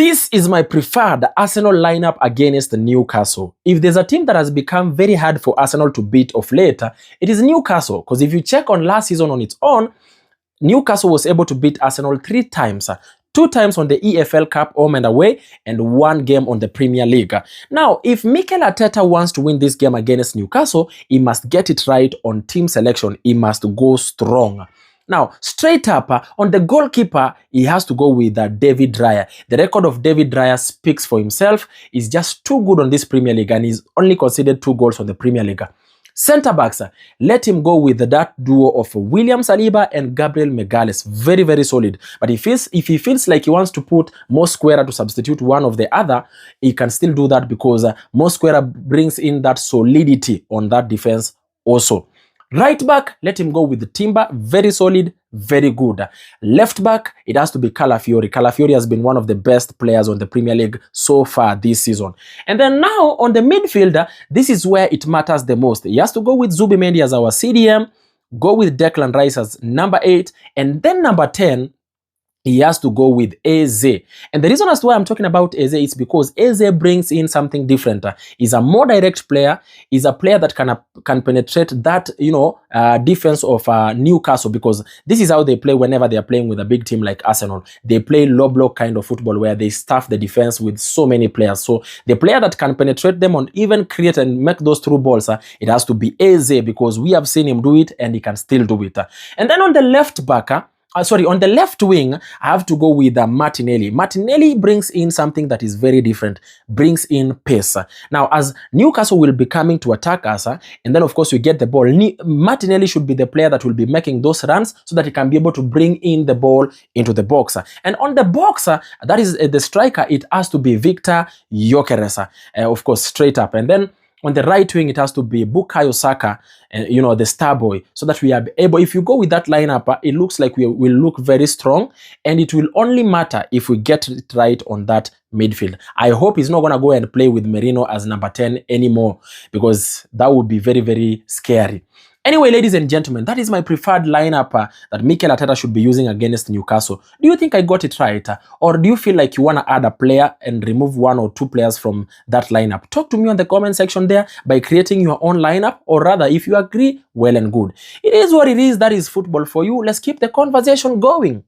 This is my preferred Arsenal lineup against Newcastle. If there's a team that has become very hard for Arsenal to beat of late, it is Newcastle. Because if you check on last season on its own, Newcastle was able to beat Arsenal 3 times. 2 times on the EFL Cup home and away, and 1 game on the Premier League. Now, if Mikel Arteta wants to win this game against Newcastle, he must get it right on team selection. He must go strong. Now, straight up, on the goalkeeper, he has to go with David Raya. The record of David Raya speaks for himself. He's just too good on this Premier League, and he's only conceded 2 goals on the Premier League. Centre backs, let him go with that duo of William Saliba and Gabriel Magalhães. Very, very solid. But if he feels like he wants to put Mosquera to substitute one of the other, he can still do that because Mosquera brings in that solidity on that defense also. Right back, let him go with Timber. Very solid, very good. Left back, it has to be Calafiori. Calafiori has been one of the best players on the Premier League so far this season. And then now on the midfielder, this is where it matters the most. He has to go with Zubimendi as our CDM, go with Declan Rice as number 8, and then number 10, he has to go with Eze. And the reason as to why I'm talking about Eze is because Eze brings in something different. He's a more direct player. He's a player that can penetrate that, defense of Newcastle, because this is how they play whenever they are playing with a big team like Arsenal. They play low block kind of football where they staff the defense with so many players. So the player that can penetrate them and even create and make those through balls, it has to be Eze, because we have seen him do it and he can still do it. And then on the left back, on the left wing, I have to go with Martinelli. Martinelli brings in something that is very different, brings in pace. Now, as Newcastle will be coming to attack us, and then of course we get the ball, Martinelli should be the player that will be making those runs so that he can be able to bring in the ball into the box. And on the box, that is the striker, it has to be Victor Gyökeres, of course, straight up. And then on the right wing, it has to be Bukayo Saka, the star boy, so that we are able, if you go with that lineup, it looks like we will look very strong, and it will only matter if we get it right on that midfield. I hope he's not going to go and play with Merino as number 10 anymore, because that would be very, very scary. Anyway, ladies and gentlemen, that is my preferred lineup that Mikel Arteta should be using against Newcastle. Do you think I got it right? Or do you feel like you want to add a player and remove 1 or 2 players from that lineup? Talk to me on the comment section there by creating your own lineup, or rather, if you agree, well and good. It is what it is. That is football for you. Let's keep the conversation going.